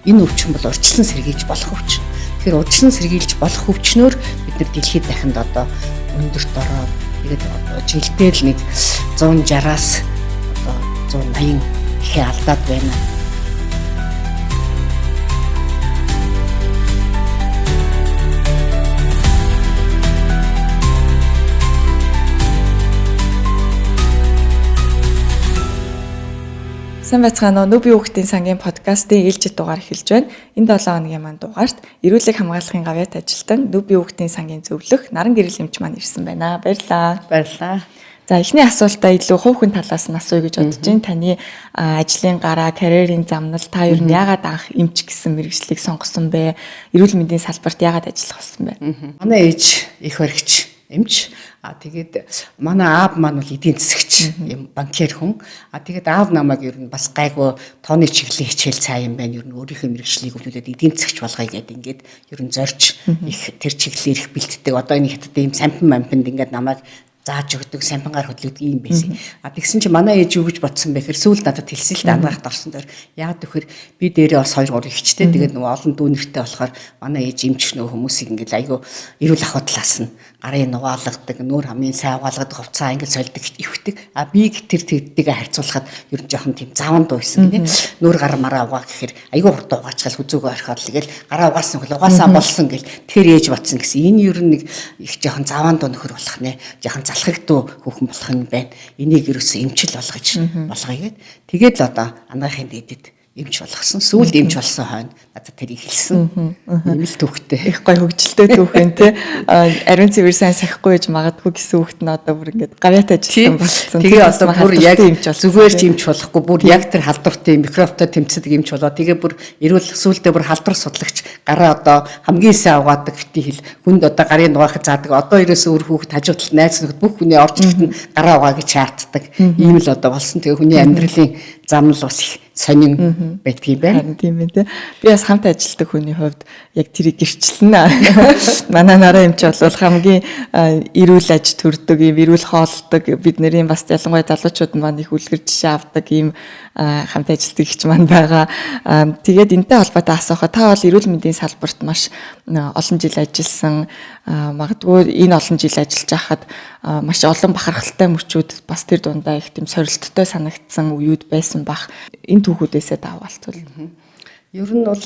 Энэ өвчин бол урьдчилан сэргийлж болох өвчин. Тэгэхээр урьдчилан сэргийлж болох өвчнөөр бид нар дэлхийд дахинд одоо өндөрт ороод тэгээд жилдээ л нэг 160-аас одоо 180 ихе алдаад байна. Сайн байцгаана уу? Нүби хүүхдийн сангийн подкастын ээлжид дугаар эхэлж байна. Энэ 7 хоногийн маань дугаарт эрүүлэг хамгаалахын гавьяат ажилтан Нүби хүүхдийн сангийн зөвлөх Наран гэрэл эмч маань ирсэн байна. Баярлалаа. Баярлалаа. За эхний асуултаа илүү хувь хүн талаас нь асууя гэж бодож байна. Таны ажлын гараа, карьерийн замнал та ер нь яагаад анх эмч гэсэн мэргэжлийг сонгосон бэ? Эрүүл мэндийн салбарт яагаад ажиллах болсон бэ? Манай ээж их баригч эмч. Тэгээд манай аав маань бол эдийн засагч юм банкир хүн. Тэгээд аав намайг ер нь бас гайгүй тооны чиглэлийн хичээл цаа юм байна. Ер нь өөрийнхөө мэргэжлийг өвлөдөөд эдийн засагч болгоё гэдэг ингээд ер нь зорж их тэр чиглэлээр их бэлтдэг. Одоо энэ хятад ийм сампин мампинд ингээд намайг зааж өгдөг, сампингаар хөдлөдөг юм байсан. Тэгсэн чинь манай ээж юу гэж бодсон бэ гэхээр сүүлд надад хэлсэн л дээ ангаахт орсон дээр. Яагаад гэхээр би дээрээ бас 2 3 ихчтэй. Тэгээд нөгөө олон дүүнертэй болохоор манай ээж эмч нөө хүмүүсийг ингээд айгүй эрүүл ахуй талаас нь гарын нугаалгадаг, нүүр хамгийн сайн угаалгадаг, хувцас ингээд сольдог, ивхдэг. Би тэр тэддийгээ харьцуулахад ер нь жоохон тийм заван дуу байсан гинэ. Нүүр гар мараа угаа гэхээр айгүй хурд угаачгаал хүзүүгөө орхиод л гээл гараа угаасан хөл угаасаа болсон гэл тэр ээж бодсон гэсэн. Энэ ер нь нэг их жоохон заван дуу нөхөр болох нэ. Жоохон залхагдуу хүүхэн болох юм байна. Энийг ерөөсөө эмчил болгож болгоё гэд. Тэгээд л одоо анагаахын дэдэд эмч болгосон. Сүүлд эмч болсон хойно надад тэрийг хэлсэн. Ийм л төвхтэй. Их гой хөгжилтэй түүхэн тий. Ариун цэвэр сайн сахихгүй гэж магадгүй гэсэн хүүхэд нь одоо бүр ингээд гавьяат ажилтан болсон. Тэгээ одоо бүр яг зүгээр ч эмч болохгүй бүр яг тэр халдвартай микрофтой тэмцдэг эмч болоо. Тэгээ бүр эрүүл сүүлдээ бүр халдвар судлагч гараа одоо хамгийн сайн угаадаг бити хэл хүнд одоо гарын нугаахад заадаг. Одоо ерөөсөө өөр хүүхэд хажуудлал найз нөхөд бүх хүний орж ирэхэд нь гараа угаа гэж шаарддаг. Ийм л одоо болсон. Тэгээ хүний амьдралын зам л бас их сонин байдгийг байна. Харин тийм ээ. Би бас хамт ажилладаг хүний хувьд яг тэрийг гэрчлэнэ. Манай нараа эмч бол хамгийн эрүүл аж төрдөг, ийм эрүүл хоолдог, бид нарын бас ялангуяа залуучууд маань их үлгэр жишээ авдаг ийм хамт ажилладаг ихч маань байгаа. Тэгээд энэтэй холбоотой асуухад та бол эрүүл мэндийн салбарт маш олон жил ажилласан, магадгүй энэ олон жил ажиллаж байхад маш олон бахархалтай мөчүүд бас тэр дундаа их тийм сорилттой санагдсан үеуд байсан бах. Энэ түүхүүдээсээ даавалцвал. Ер нь бол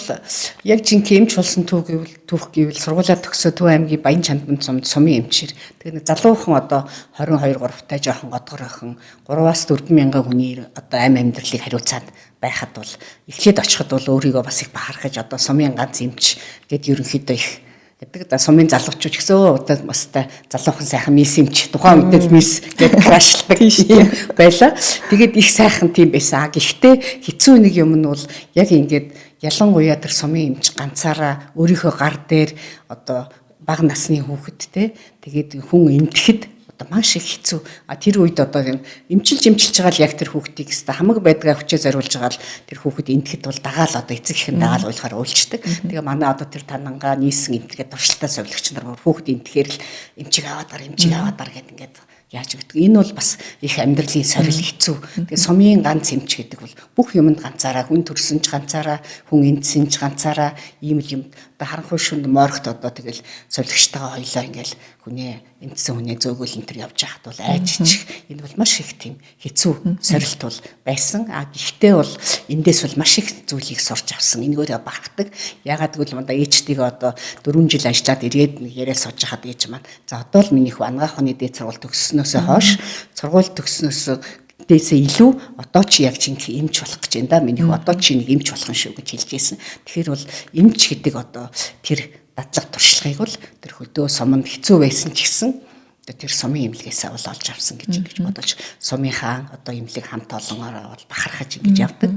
яг жинхэнэ эмч болсон түүх гэвэл сургуулаа төгсөө Төв аймгийн Баян Чандман цумд сумын эмчээр. Тэгээд залуухан одоо 22 3-тай жоохон годгор охин 3-аас 4 мянган хүний одоо амьдралыг хариуцаад байхад бол эхлээд очиход бол өөрийгөө бас их бахархаж одоо сумын ганц эмч гэд ерөнхийдөө их гэдэг да сумын залуучууд гэсэн одоо бас та залуухан сайхан мис эмч тухайн үед л мис гэдэг крашлдаг юм байла. Тэгээд их сайхан тийм байсан. Гэхдээ хэцүү нэг юм нь бол яг ингээд ялангуяа тэр сумын эмч ганцаараа өөрийнхөө гар дээр одоо бага насны хүүхэдтэй тэгээд хүн эмтгэхэд одоо маш их хэцүү. Тэр үед одоо эмчилж байгаа л яг тэр хүүхдийг хэвээр хамаг байдгаа хүчээ зориулж байгаа л тэр хүүхэд энтгэхэд бол дагаал одоо эцэг ихэн дагаал уйлахаар уйлждаг. Тэгээ манай одоо тэр танангаа нийсэн энтгээд туршилтаа совилогч нар хүүхэд энтгэхээр л эмчиг аваад гар гэдэг ингээд яаж өгдөг. Энэ бол бас их амьдралын сорил хэцүү. Тэгээ сумын ганц эмч гэдэг бол бүх юмд ганцаараа хүн төрсөн ч ганцаараа хүн эндсэн ч ганцаараа ийм л юм одоо харанхуй шүнд моргт одоо тэгэл совилогчтойгоо хоёлоо ингээл хүнээ эндсэн хүнээ зөөгөл энэ төр явж байхад бол айжчих. Энэ бол маш их тийм хэцүү сорилт бол байсан. Гэхдээ бол эндээс бол маш их зүйлийг сурч авсан. Энэгээр багтдаг. Ягаад гэвэл мандаа ээжтэйгээ одоо 4 жил ажиллаад ирээд яриа сууж хахад ээж маань за одоо л минийх анагаах хүний дээд сургууль төгссөнөөсөө хойш сургууль төгснөөс дээсээ илүү одоо чи яг жинхэнэ эмч болох гэж энэ да минийх одоо чи нэг эмч болох нь шүү гэж хэлж байсан. Тэгэхээр бол эмч гэдэг одоо тэр дадлаг туршлагыг бол тэр хөдөө суманд хэцүү байсан ч гэсэн тэр сумын имлэгээс бол олж авсан гэж бодож сумын хаан одоо имлэг хамт олонгоор бол бахархаж ингэж явдаг.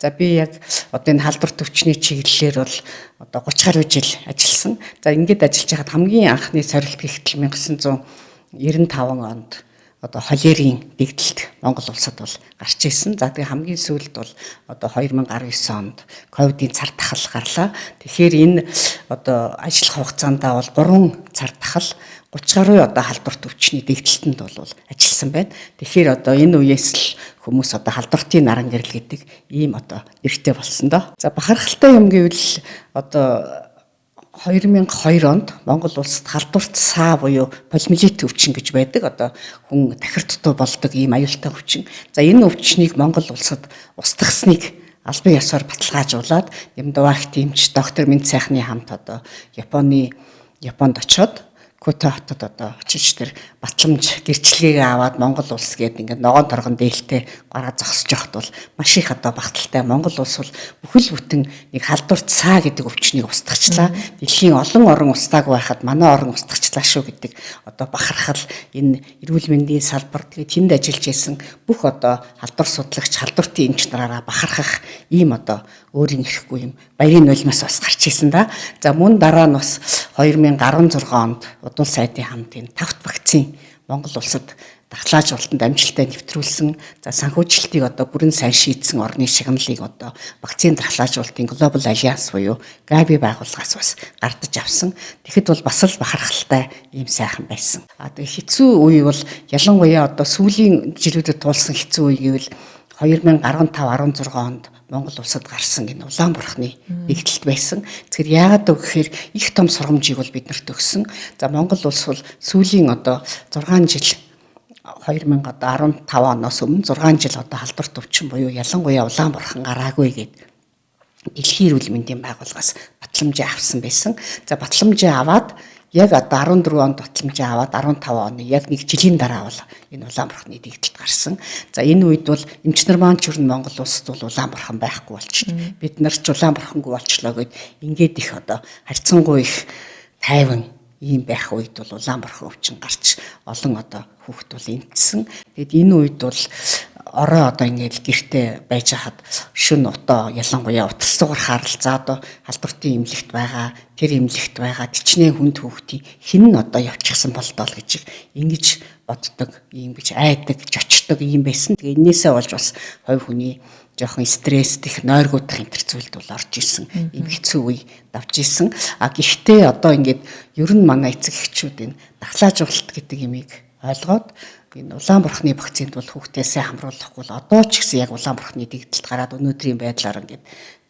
За би яг одоо энэ халдвар төвчний чиглэлээр бол одоо 30 гаруй жил ажилласан. За ингээд ажиллаж байхад хамгийн анхны сорилт гэхтэл 1995 онд одоо холерийн дэгдэлт Монгол улсад бол гарч ирсэн. За тэгээ хамгийн сүүлд бол одоо 2019 онд ковидын цар тахал гарлаа. Тэгэхээр энэ одоо ажиллах хугацаанд бол 3 цар тахал 30 гаруй одоо халдварт өвчний дэгдэлтэнд бол ажилласан байна. Тэгэхээр одоо энэ үеэс л хүмүүс одоо халдвартын наран гэрэл гэдэг ийм одоо нэртэй болсон доо. За бахархалтай юм гэвэл одоо 2002 онд Монгол улсад халдварт саа буюу полимелит өвчин гэж байдаг. Одоо хүн тахирдтуу болдог ийм аюултай өвчин. За энэ өвчнийг Монгол улсад устгасныг албан ёсоор баталгаажуулаад Нямдвахт эмч доктор Минт сайхны хамт одоо Японд очоод Кото хотод одоо очиж тэр батламж гэрчлэгээ аваад Монгол улс гээд ингээд ногоон торгон дээлтэй гараа зогсож явахд бол маш их одоо багталтай. Монгол улс бол бүхэл бүтэн нэг халдварт саа гэдэг өвчнийг устгачлаа. Дэлхийн олон орн устгааг байхад манай орн устгачлаа шүү гэдэг одоо бахархал энэ эрүүл мэндийн салбар тэгээд тэнд ажиллаж исэн бүх одоо халдвар судлагч халдвартын эмч нараараа бахархах ийм одоо өөрийн ирэхгүй юм баярын нулимаас бас гарч исэн да. За мөн дараа нь бас 2016 онд Удал сайдын хамтын 5 вакцин Монгол улсад дахлаажуулалтанд амжилттай нэвтрүүлсэн. За санхүүжилтийг одоо бүрэн сайн шийдсэн орны шагналыг одоо вакцин дахлаажуулалтын Global Alliance буюу Gavi байгууллагаас бас гардаж авсан. Тэгэхэд бол бас л бахархалтай ийм сайхан байсан. Тэгээ хэцүү үе бол ялангуяа одоо сүүлийн жилүүдэд туулсан хэцүү үе гэвэл 2015-16 онд Монгол улсад гарсан энэ улаан бурхны нэгдэлт байсан. Тэгэхээр яагаад гэвэл их том сургамжийг бол биднэрт өгсөн. За Монгол улс бол сүүлийн одоо 6 жил 2015 оноос өмнө 6 жил одоо халдварт өвчин буюу ялангуяа улаан бурхан гараагүй гэдэг Дэлхийн эрүүл мэндийн байгууллагаас батламжаа авсан байсан. За батламжаа аваад яг одоо 14 онд батламжаа аваад 15 оны яг нэг жилийн дараа бол энэ улаан бурхны дэгдэлт гарсан. За энэ үед бол эмч нар маань ч ер нь Монгол улсад бол улаан бурхан байхгүй болчихно. Бид нар ч улаан бурхангүй болчлоо гэд ингээд их одоо харьцангуй их тайван ийм байх үед бол улаан бурхан өвчин гарч олон одоо хүүхэд бол эмтсэн. Тэгэд энэ үед бол орой одоо ингээд гэртээ байж хахад шүн утаа ялангуяа утас дугаар харалцаа одоо халдвартын эмнэлэгт байгаа тэр эмнэлэгт байгаа тичнээ хүнд хүүхдийн хэн нь одоо явчихсан болдоо л гэж ингэж боддог ийм гэж айдаг жочдог ийм байсан. Тэгээ энээсээ болж бас хувь хүний жоохон стресс их нойргуудах энэ төр зүйлд бол орж исэн ийм хэцүү үе давж исэн. Гэхдээ одоо ингээд ер нь манай эцэг эхчүүд энэ дахлаажуулалт гэдэг юмыг ойлгоод энэ улаан бурхны вакцинд бол хүүхдээсээ хамруулахгүй л одоо ч гэсэн яг улаан бурхны дэгдэлт гараад өнөөдрийн байдлаар ингээд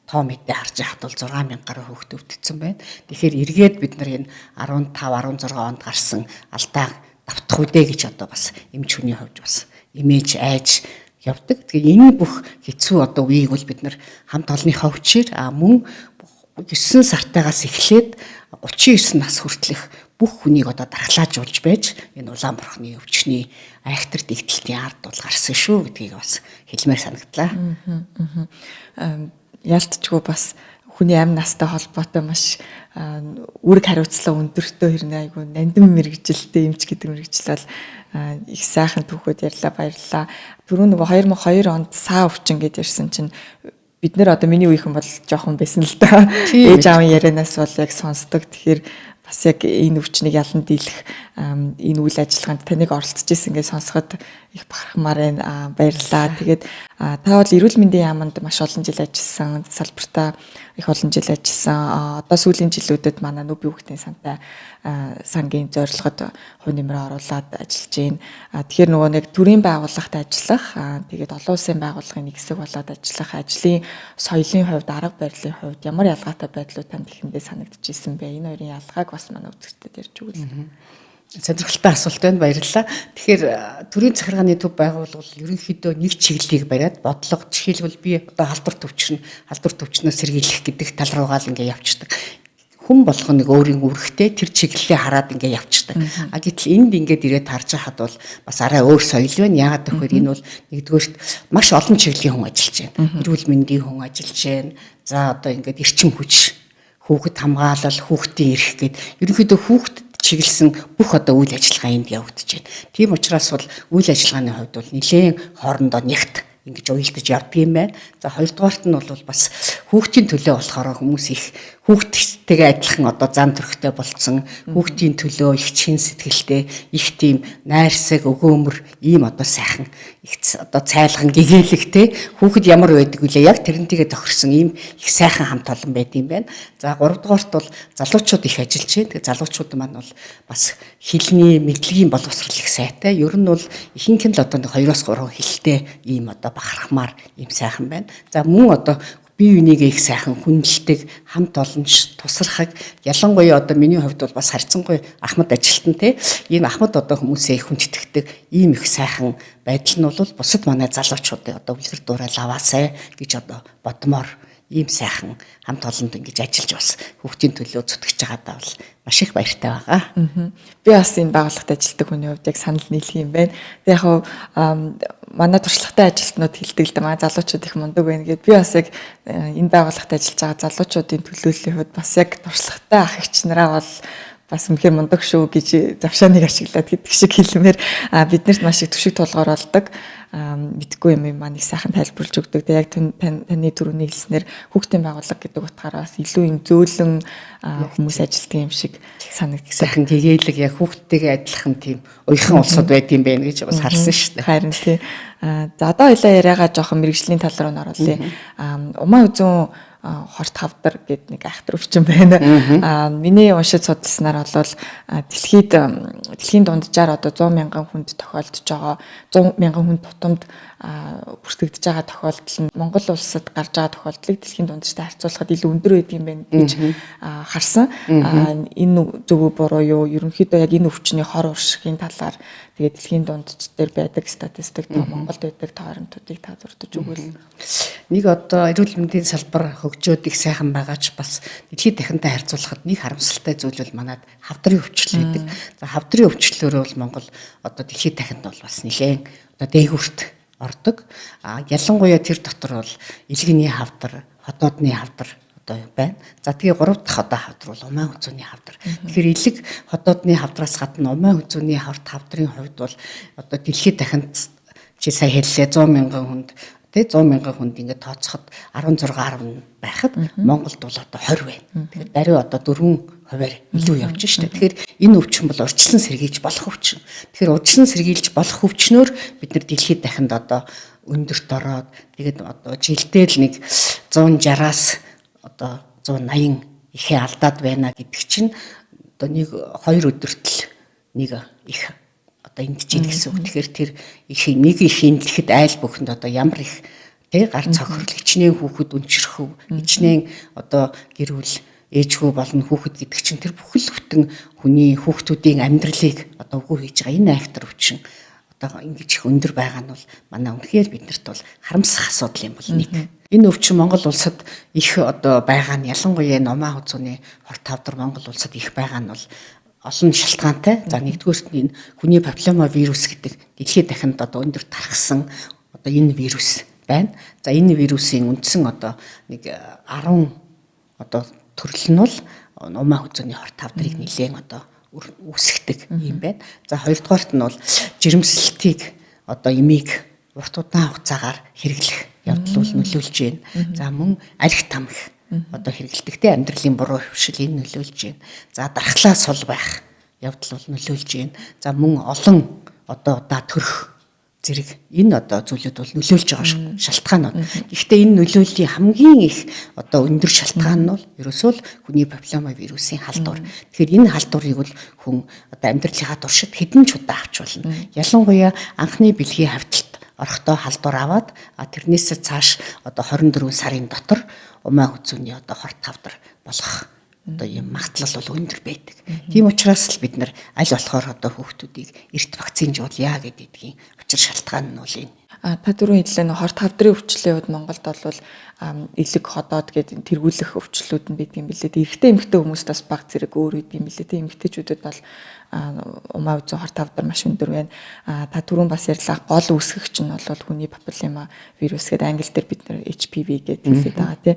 тоо мэдээ харж яхад бол 6000 гаруй хүүхэд өвдсөн байна. Тэгэхээр эргээд бид нар энэ 15 16 онд гарсан алдаа давтах үдэ гэж одоо бас эмч хүний хувьд бас имиж айж явдаг. Тэгээ энэ бүх хэцүү одоо үеийг бол бид нар хамт олонныхоо хүчээр мөн 9 сартаагаас эхлээд 39 нас хүртэлх бүх хүнийг одоо дархлаажуулж байж энэ улаан бурхны өвчний айхтар дэгдэлтийн ард бол гарсан шүү гэдгийг бас хэлмээр санагдлаа. Ялтчгүй бас хүний амь настай холбоотой маш үүрэг хариуцлага өндөртөө хэрнээ айгүй нандин мэрэгжилтэй эмч гэдэг мэрэгжил бол их сайхан түүхүүд ярьлаа баярлалаа. Түрүү нөгөө 2002 онд саа өвчин гэж ярьсан чинь бид нэр одоо миний үеийнхэн бол жоохон байсан л да. Ээж аавын ярианаас бол яг сонсдог. Тэгэхээр бас яг энэ өвчнийг ялан дийлэх энэ үйл ажиллагаанд таныг оролцож исэн гэж сонсоход их бахархмаар байна. Баярлалаа. Тэгээд та бол эрүүл мэндийн яамд маш олон жил ажилласан, салбартаа их олон жил ажилласан. Одоо сүүлийн жилүүдэд манай нүб хүүхдийн сантай сангийн зорилгод хувь нэмрээ оруулаад ажиллаж байна. Тэгэхээр нөгөө нэг төрийн байгууллагт ажиллах, тэгээд олон улсын байгууллагын нэг хэсэг болоод ажиллах, ажлын соёлын хувьд, арга барилын хувьд ямар ялгаатай байдлууд танд ихэндээ санагдчихсэн бэ? Энэ хоёрын ялгааг бас манай үзэгчдэд ярьж өгвөл. Сонирхолтой асуулт байна. Баярлалаа. Тэгэхээр төрийн захиргааны төв байгуулвал ерөнхийдөө нэг чиглэлийг бариад бодлого жишээлбэл би одоо халдварт өвчнөөс сэргийлэх гэдэг тал руугаа л ингээ явчихдаг. Хүн болгоно нэг өөрийн үүрэгтэй тэр чиглэлээ хараад ингээ явчихдаг. Гэтэл энд ингээд ирээд харж байхад бол бас арай өөр соёл байна. Яагаад гэвэл энэ бол нэгдүгээрт маш олон чиглэлийн хүн ажиллаж байна. Эрүүл мэндийн хүн ажиллаж байна. За одоо ингээд эрчим хүч, хүүхэд хамгаалал, хүүхдийн эрх гэд ерөнхийдөө хүүхэд чиглэсэн бүх одоо үйл ажиллагаа энд явагдаж байна. Тийм учраас бол үйл ажиллагааны хувьд бол нэлээд хоорондоо нягт ингэж уялдаж явдаг юм байна. За хоёрдугаарт нь бол бас хүүхдийн төлөө болохоор хүмүүс их хүүхдтэйгээ адилхан одоо зан төрхтэй болцсон, хүүхдийн төлөө их чин сэтгэлтэй, их тийм найрсаг, өгөөмөр ийм одоо сайхан их одоо цайлган гэгээлэгтэй хүүхэд ямар байдаг вүлээ яг тэрнтэйгээ тохирсон ийм их сайхан хамт олон байд юм байна. За 3 дугаарт бол залуучууд их ажиллаж байна. Тэгээ залуучууд маань бол бас хэлний мэдлэгийн боловсрол их сайтай. Ер нь бол ихэнх нь л одоо 2-3 хэлтэй ийм одоо бахархмаар ийм сайхан байна. За мөн одоо бие бинийгээ их сайхан хүндэлдэг, хамт олонч тусархаг, ялангуяа одоо миний хувьд бол бас харьцангуй ахмад ажилтан те ийм ахмад одоо хүмүүсээ их хүндэтгдэг ийм их сайхан байдал нь бол бусад манай залуучуудын одоо үлгэр дуурайл аваасай гэж одоо бодмоор ийм сайхан хамт олонд ингэж ажиллаж бас хүүхдийн төлөө зүтгэж байгаадаа бол маш их баяртай байгаа. Би бас энэ байгууллагт ажилладаг хүний хувьд яг санал нийлэх юм байна. Тэг яг манай туршлагатай ажилтнууд хэлдэг л да манай залуучууд их мундаг байна гэд би бас яг энэ байгууллагт ажиллаж байгаа залуучуудын төлөөллийн хувьд бас яг туршлагатай ах эгч нараа бол бас үнэхээр мундаг шүү гэж завшааныг ашиглаад гэдэг шиг хэлмээр биднэрт маш их түшиг тулгаар болдог. Мэдгүй юм маань их сайхан тайлбарлаж өгдөг. Яг таны түрүүний хэлснээр хүүхдийн байгууллага гэдэг утгаараас илүү юм зөөлөн хүмүүс ажилтдаг юм шиг санагддаг. Сайхан гэгээлэг яг хүүхдтэйгээ адилхан тийм уяхан улсууд байд юм байна гэж бас харсан шүү дээ. Харин тий. За одоо хоёлаа яриагаа жоохон мэрэгжлийн тал руу оруулъя. Умаа үзүүн хорт хавдар гэдэг нэг айхтар өвчин байна. Миний уншиж судалснаар бол дэлхийн дунджаар одоо 100 мянган хүнд тохиолдож байгаа 100 мянган хүнд тутамд бүртгэгдэж байгаа тохиолдол нь Монгол улсад гарч байгаа тохиолдлыг дэлхийн дундчтай харьцуулахад илүү өндөр байдаг юм байна гэж харсан. Энэ зөв буруу юу? Ерөнхийдөө яг энэ өвчний хор уршигын талаар тэгээд дэлхийн дундч дээр байдаг статистик та Монголд байдаг таармтуудыг та зурдаж өгвөл. Нэг одоо эрүүл мэндийн салбар хөгжөөд их сайхан байгаа ч бас дэлхийд дахинтай харьцуулахад нэг харамсалтай зүйл бол манад хавдрын өвчлөл гэдэг. За хавдрын өвчлөлөөр бол Монгол одоо дэлхийд дахинд бол бас нэлээд одоо дээгүүрт ордог. Ялангуяа тэр дотор бол илгэний хавдар, хотоодны хавдар одоо байна. За тэгээ 3 дахь одоо хавдар бол умаа хүзүүний хавдар. Тэгэхээр илэг хотоодны хавдраас гадна умаа хүзүүний хавдрын хувьд бол одоо дэлхийд дахинд чи сая хэллээ 100 мянган хүнд 100 мянган хүнд ингээд тооцоход 16.10 байхад Монголд бол одоо 20 байна. Тэгэхээр даруй одоо 4% илүү явж штэ. Тэгэхээр энэ өвчин бол урьдчилан сэргийлж болох өвчин. Тэгэхээр урьдчилан сэргийлж болох өвчнөөр бид нар дэлхийд дахинд одоо өндөрт ороод тэгээд одоо жилдээ л нэг 160-аас одоо 180 ихээ алдаад байна гэдэг чинь одоо нэг 2 өдөрт л нэг их одоо энд жил гэсэн үг. Тэгэхээр тэр их нэг их эндлэхэд айл бүхэнд одоо ямар их тий гар цохирол хичнээн хүүхэд өнчрөхөв хичнээн одоо гэр бүл ээжгүй болон хүүхэд гэдэг чинь тэр бүхэл бүтэн хүний хүүхдүүдийн амьдралыг одоо үгүй хийж байгаа энэ айхтар өвчин одоо ингэж их өндөр байгаа нь бол манай үнэхээр биднэрт бол харамсах асуудал юм бол нэг. Энэ өвчин Монгол улсад их одоо байгаа нь ялангуяа номаа хүзүүний хорт хавдар Монгол улсад их байгаа нь бол олон шалтгаантай. За нэгдүгээрт нь хүний папиллома вирус гэдэг дэлхийд дахинд одоо өндөр тархсан одоо энэ вирус байна. За энэ вирусын үндсэн одоо нэг 10 одоо төрөл нь бол умаа хүзүүний хорт хавдрыг нэлээд одоо үүсгдэг юм байна. За хоёрдугаарт нь бол жирэмслэлтийг одоо эмийг урт удаан хугацаагаар хэрэглэх явдал бол нөлөөлж байна. За мөн арх тамхи одоо хэрэгэлдэгтэй амьдралын буруу хөвшил энэ нөлөөлж байна. За дархлаа сул байх явдал бол нөлөөлж байна. За мөн олон одоо удаа төрөх зэрэг энэ одоо зүйлүүд бол нөлөөлж байгаа шалтгаанууд. Гэхдээ энэ нөлөөллийн хамгийн их одоо өндөр шалтгаан нь бол ерөөсөө л хүний папиллома вирусын халдвар. Тэгэхээр энэ халдварыг бол хүн одоо амьдралынхаа туршид хэдэн ч удаа авч болно. Ялангуяа анхны бэлгийн хавьталд орохдоо халдвар аваад тэрнээс цааш одоо 24 сарын дотор умаа хүзүүний одоо хорт хавдар болох одоо юм магадлал бол өндөр байдаг. Тийм учраас л бид нар аль болохоор одоо хүүхдүүдийг эрт вакцинжуулъя гэдгийн учир шалтгаан нь бол энэ. Та түрүүн хэллээ хорт хавдрын өвчлөлийн үед Монголд бол элэг ходоод гэдэг тэргүүлэх өвчлүүд нь байдаг юм билээ. Эрэгтэй эмэгтэй хүмүүст бас баг зэрэг өөр үед юм билээ. Тэ эмэгтэйчүүдэд бол умаа үзэн хорт хавдар маш өндөр байна. Та түрүүн бас ярьлаа гол үүсгэгч нь бол хүний папиллома вирус гэдэг англи дээр бид нэр HPV гэдэг хэлээд байгаа тий.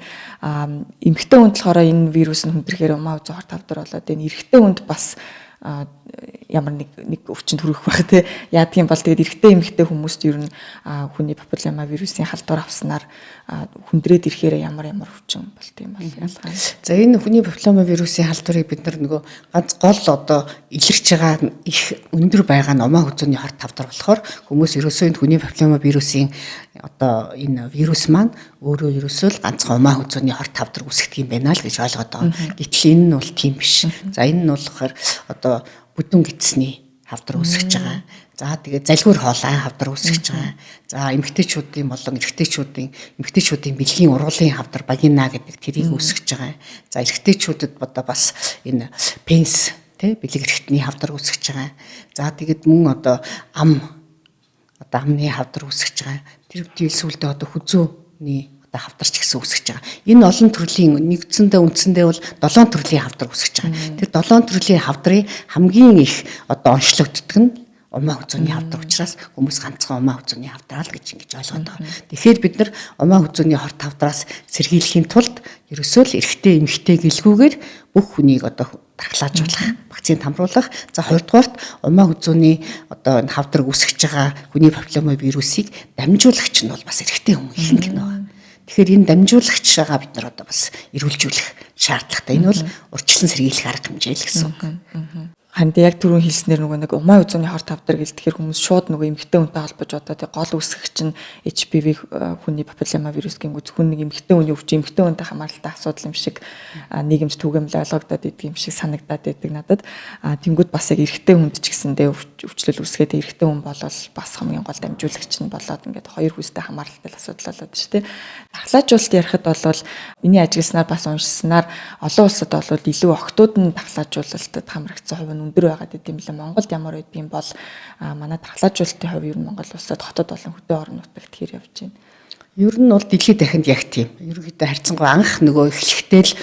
Эмэгтэй хүнд болохоор энэ вирус нь хүндрэхээр умаа үзэн хорт хавдар болоод энэ эрэгтэй хүнд бас ямар нэг өвчнөд хүрэх байх тий. Яадгийн бол тэгээд эрэгтэй эмэгтэй хүмүүст ер нь хүний папиллома вирусын халдвар авснаар хүндрээд ирэхээр ямар өвчин болт юм бол ялгаа. За энэ хүний папиллома вирусын халдварыг бид нөгөө ганц гол илэрч байгаа их өндөр байгаа нь умаа хүзүүний хорт тавдар болохоор хүмүүс ерөөсөө энэ хүний папиллома вирусын энэ вирус маань өөрөө ерөөсөө л ганцхан умаа хүзүүний хорт тавдар үүсгдэг юм байна л гэж ойлгоод байгаа. Гэтэл энэ нь бол тийм биш. За энэ нь болохоор бүдүүн гидсний хавдар үүсгэж байгаа. За тэгээд залхуур хоолой хавдар үүсгэж байгаа. За эмэгтэйчүүдийн болон эмэгтэйчүүдийн бэлгийн ургуулын хавдар багина гэдэг тэрийг үүсгэж байгаа. За эрэгтэйчүүдэд бас энэ пенс бэлэг эрхтний хавдар үүсгэж байгаа. За тэгээд мөн амны хавдар үүсгэж байгаа. Тэр зүйлсүүлдэ хүзүүний хавдарч гэсэн үүсгэж байгаа. Энэ олон төрлийн нэгдсэндээ үндсэндээ бол 7 төрлийн хавдар үүсгэж байгаа. Тэр 7 төрлийн хавдрын хамгийн их онцлогддог нь умаа хүзүүний хавдар учраас хүмүүс ганцхан умаа хүзүүний хавдраа л гэж ингэж ойлгоод байгаа. Тэгэхээр бид нар умаа хүзүүний хорт хавдраас сэргийлэхийн тулд ерөөсөө л эрэгтэй эмэгтэй гэлгүүгээр бүх хүнийг дархлаажуулах, вакцинд хамруулах. За хоёрдугаарт умаа хүзүүний энэ хавдар үүсгэж байгаа хүний папиллома вирусыг дамжуулагч нь бол бас эрэгтэй хүн ихэнх нь байна. Тэгэхээр энэ дамжуулагчаа бид нар бас эрүүлжүүлэх шаардлагатай. Энэ бол урьдчилан сэргийлэх арга хэмжээ л гэсэн үг. Ханд яг түрүүн хэлснээр нэг умаа үзүүний хорт тавдар гэл тэгэхээр хүмүүс шууд эмэгтэй хүнтэй холбож одоо гол үүсгэгч нь HPV хүний папиллома вирус гингүү зөвхөн нэг эмэгтэй хүний өвчин эмэгтэй хүнтэй хамааралтай асуудал юм шиг нийгэмд түгээмэл ойлгогдоод идэг юм шиг санагдаад байдаг надад. Тэнгүүд бас яг эрэгтэй хүнд ч гэсэндээ өвчлөл үүсгээд эрэгтэй хүн болол бас хамгийн гол дамжуулагч нь болоод ингээд хоёр хүнтэй хамааралтай асуудал болоод шүү дээ. Дархлаажуулалт ярихад бол миний ажигласнаар бас уншсанаар олон улсад бол илүү охтууд нь дархлаажуулалтад хамрагдсан хувь нь өндөр байгаад идэм билээ. Монголд ямар байдгийг бол манай дархлаажуулалтын хувь ер нь Монгол улсад хотод болон хөдөө орон нутагт хэр явж байна. Ер нь бол дэлхийд дахинд яг тийм. Ерөнхийдөө харьцангуй анх эхлэхдээ л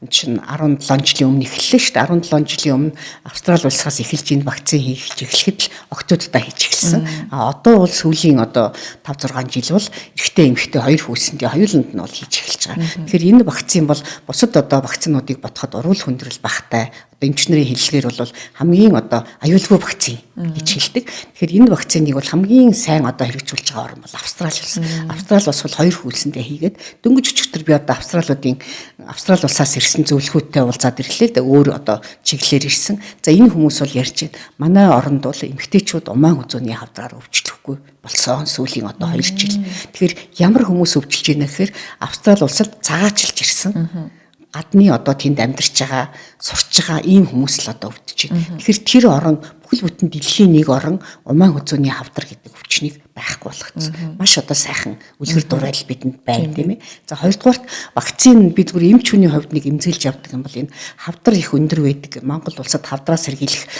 энэ чинь 17 жилийн өмнө эхэллээ шүү дээ. 17 жилийн өмнө Австрали улсаас эхэлж энэ вакцин хийж эхлэхэд л октоудаа хийж эхэлсэн. Одоо бол сүүлийн 5-6 жил бол эрэгтэй эмэгтэй хоёр хүүсэндээ хоёуланд нь бол хийж эхэлж байгаа. Тэгэхээр энэ вакцин бол бусад вакцинуудыг бодоход урвал хүндрэл багтай. Эмчнэрийн хэллэгээр бол хамгийн аюулгүй вакцин гэж хэлдэг. Тэгэхээр энэ вакциныг бол хамгийн сайн хэрэгжүүлж байгаа орн бол Австрали улс. Австрали улс бол хоёр хүүлсэндээ хийгээд дөнгөж өчигдөр би Австрали улсаас ирсэн зөвлөхөөтэй уулзаад ирлээ л өөр чиглэлээр ирсэн. За энэ хүмүүс бол ярьж байна. Манай оронд бол эмэгтэйчүүд умаа хүзүүний хавдраар өвчлөхгүй болсон сүүлийн 2 жил. Тэгэхээр ямар хүмүүс өвчлж байна гэхээр Австрали улсад цагаачилж ирсэн. Гадны тэнд амьдарч байгаа, сурч байгаа ийм хүмүүс л өвдөж байна. Тэгэхээр тэр орон бүхэл бүтэн дэлхийн нэг орон умаа хүзүүний хавдар гэдэг өвчнийг байхгүй болгоцсон. Маш сайхан үлгэр дуурайл бидэнд байна тийм ээ. За хоёрдугаарт вакцин бид бүр эмч хүний хувьд нэг эмзэглэж явдаг юм бол энэ хавдар их өндөр байдаг. Монгол улсад хавдраа сэргийлэх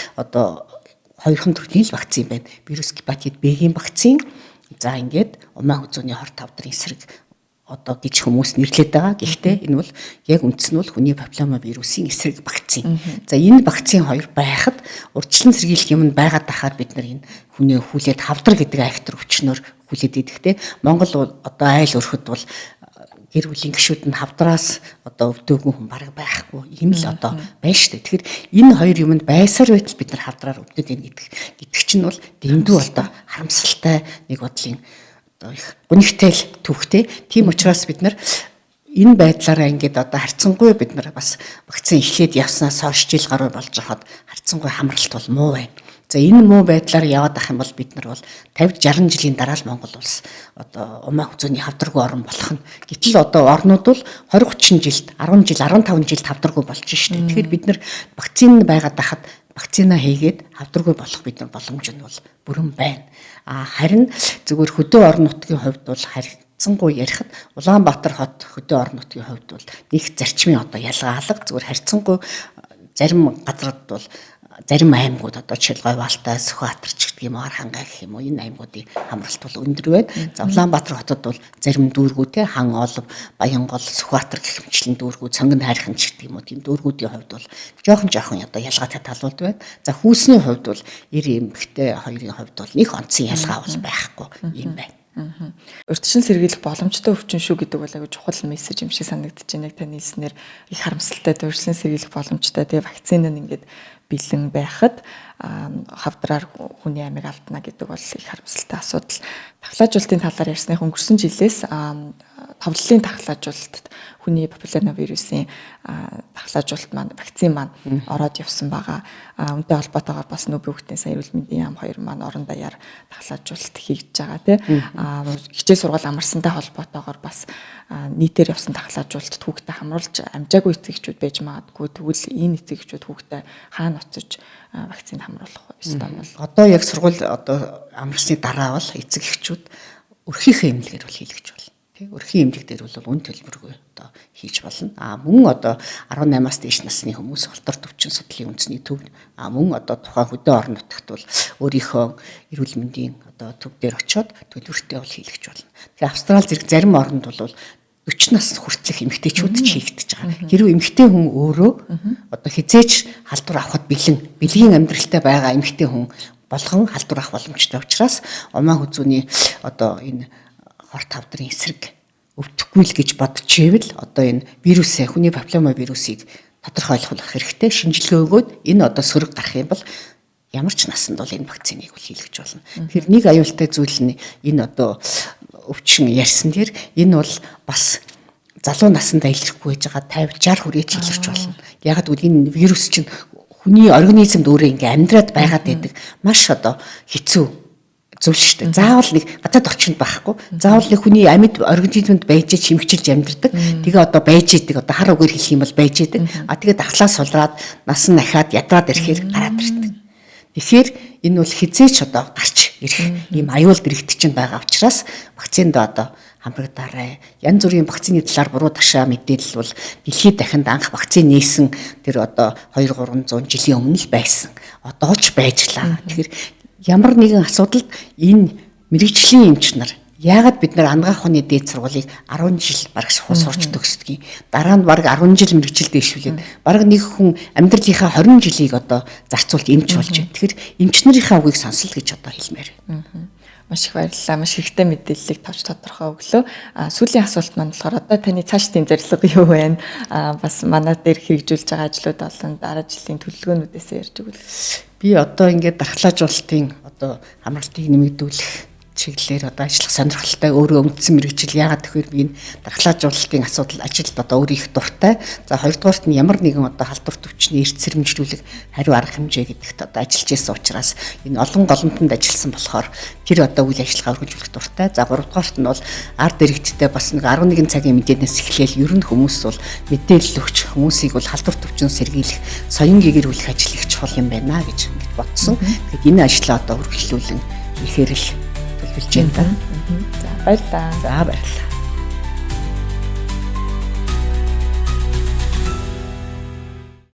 хоёрхан төрлийн вакцин байна. Вирус гепатит B-ийн вакцин. За ингээд умаа хүзүүний хорт хавдрын эсрэг гэж хүмүүс нэрлэдэг байгаа. Гэхдээ энэ бол яг үндс нь бол хүний папиллома вирусын эсрэг вакцин. За энэ вакцин хоёр байхад урьдчилан сэргийлэх юм байгаад тахаар бид нар энэ хүний хүлээд хавдар гэдэг айхтар өвчнөр хүлээд идэхтэй. Монгол айл өрхөд бол гэр бүлийн гишүүд нь хавдраас өвдөөгүй хүн бараг байхгүй юм л байна шүү дээ. Тэгэхээр энэ хоёр юмд байсаар байтал бид нар хавдраар өвдөд байна гэдэг чинь бол дэндүү харамсалтай нэг бодлын их гүнигтэй түүхтэй. Тийм учраас бид нар энэ байдлаараа ингээд харьцангуй бид нар бас вакцин эхлээд явснаас хойш жил гаруй болж хахад харьцангуй хамралт бол муу байна. За энэ муу байдлаар яваад ах юм бол бид нар бол 50-60 жилийн дараа л Монгол улс умаа хүзүүний хавдаргүй орн болох нь. Гэтэл орнууд бол 20-30 жилд 10 жил 15 жилд хавдаргүй болж шүү дээ. Тэгэхээр бид нар вакцин байгаад ахад вакцина хийгээд хавдаргүй болох бид нар боломж нь бол бүрэн байна. Харин зөвхөн хөдөө орон нутгийн хувьд бол харьцангуй ярихад Улаанбаатар хот хөдөө орон нутгийн хувьд бол нэг зарчмын ялгаа алга зөвхөн харьцангуй зарим газрууд бол зарим аймагуд жишээл Говьалтай, Сүхбаатарч гэдэг юм Архангай гэх юм уу энэ аймагуудын хамралт бол өндөр байна. За Улаанбаатар хотод бол зарим дүүргүүд Хаан Олов, Баянгол, Сүхбаатар гэх мэтлэн дүүргүүд, Сонгон хайрхан ч гэдэг юм уу тийм дүүргүүдийн хувьд бол жоохон ялгаатай талууд байна. За хүүсний хувьд бол 90 эмэгтэй хоёрын хувьд бол нэг онцгийн ялгаа бол байхгүй юм байна. Урьдчилан сэргийлэх боломжтой өвчин шүү гэдэг бол аягүй чухал мессеж юм шиг санагдаж байна. Яг таны хэлснээр их харамсалтай урьдчилан сэргийлэх боломжтой. Тэгээ вакцин нь ингээд бэлэн байхад хавдраар хүний амийг алдна гэдэг бол их харамсалтай асуудал. Тахлаажуулалтын талаар ярьсных өнгөрсөн жилээс товлолын тахлаажуулалтад хүний папилломавирусын тахлаажуулалт маань вакцин маань ороод явсан байгаа. Үүнтэй холбоотойгоор бас нүүб хүүхдийн сайн эрүүл мэндийн яам 2 маань орон даяар тахлаажуулалт хийж байгаа тийм. Хичээл сургууль амарсантай холбоотойгоор бас нийтээр явсан тахлаажуулалт хүүхдэд хамруулж амжаагүй эцэгчүүд байж магадгүй. Тэгвэл энэ эцэгчүүд хүүхдэд хаана очиж вакцин хамруулах ёстой бол одоо яг сургууль одоо амарсны дараа бол эцэг эхчүүд өрхийнхээ эмнэлгээр бол хийлгэж болно. Өрхийн эмнэлэг дээр бол үн төлбөргүй одоо хийж болно. Мөн одоо 18-аас дээш насны хүмүүс холтор төвчин судлалын үндэсний төв мөн одоо тухайн хөдөө орон нутагт бол өөрийнхөө эрүүл мэндийн одоо төв дээр очиод төлбөртэй бол хийлгэж болно. Тэгээ Австрали зэрэг зарим оронд бол 40 нас хүртэлх эмэгтэйчүүд ч хийгдэж байгаа. Хэрвээ эмэгтэй хүн өөрөө одоо хизээч халдвар авахд бэлгийн амьдралтай байгаа эмэгтэй хүн болгон халдвар авах боломжтой учраас умаа хүзүүний одоо энэ хор тавдрын эсрэг өвдөхгүй л гэж бодож ивэл одоо энэ вирусээ хүний папилломавирусыг тодорхойлох хэрэгтэй. Шинжилгээ өгөөд энэ одоо сөрөг гарах юм бол ямар ч насанд бол энэ вакциныг хийлгэж болно. Тэгэхээр нэг аюултай зүйл нь энэ одоо өвчин ярьсан дээр энэ бол бас залуу насанд илэрхгүй байж байгаа 50-60 хүрээд илэрч болно. Яг гэвэл энэ вирус чинь хүний организмд өөрөө ингээ амьдраад байгаад байдаг маш одоо хэцүү зүйл шүү дээ. Заавал нэг гадаад орчинд байхгүй. Заавал нэг хүний амьд организмд байж чимэгчилж амьдардаг. Тэгээ одоо байж идэг одоо хар үгээр хэлэх юм бол байж идэг. Тэгээ дахлаас сулраад нас нь ахаад ядраад ирэхээр гараад ирдэг. Тэгэхээр энэ бол хизээч одоо гарч ирэх ийм аюул дэрэгдэж байгаа учраас вакцинд одоо хамрагдаарай. Янз бүрийн вакцины талаар буруу ташаа мэдээлэл бол дэлхийд дахинд анх вакцин нээсэн тэр одоо 200-300 жилийн өмнө л байсан. Одоо ч байжлаа. Тэгэхээр ямар нэгэн асуудалд энэ мэрэгжлийн эмч нар яагаад бид нар ангаах ухааны дээд сургуулийг 10 жил бараг сурч төгсдөг. Дараа нь бараг 10 жил мэрэгжил дэвшүүлээд бараг нэг хүн амьдралынхаа 20 жилийг одоо зарцуулж эмч болж байна. Тэгэхээр эмч нарынхаа үгийг сонсол гэж одоо хэлмээр байна. Маш их баярлалаа. Маш ихтэй мэдээллийг товч тодорхой өглөө. Сүүлийн асуулт маань болохоор одоо таны цаашдын зорилго юу вэ? Бас манай дээр хэрэгжүүлж байгаа ажлууд болон дараа жилийн төлөвлөгөөнүүдээс ярьж өгвөл. Би одоо ингээд дархлаажуулалтын одоо хамралтыг нэмэгдүүлэх чиглэлээр одоо ажиллах сонирхолтой өөрөө өмдсөн мэрэгжил яагаад тэгэхээр би энэ дархлаажуулалтын асуудал ажилд одоо өөрөө их дуртай. За хоёрдугаарт нь ямар нэгэн одоо халдвар төвчний эрт сэрэмжлүүлэх хариу арга хэмжээ гэдэгт одоо ажиллаж байсан учраас энэ олон голомтонд ажилласан болохоор тэр одоо үйл ажиллагаа өргөжүүлэх дуртай. За гуравдугаарт нь бол ард иргэдтэй бас нэг 11 цагийн мэдээнээс эхлээл ер нь хүмүүс бол мэдээлэл өгч хүмүүсийг бол халдвар төвчин сэргийлэх соён гэгэрүүлэх ажил их чухал юм байна гэж бодсон. Тэгэхээр энэ ажлаа одоо үргэлжлүүлэн ихээр л хэлж байна. За баярлалаа. За баярлалаа.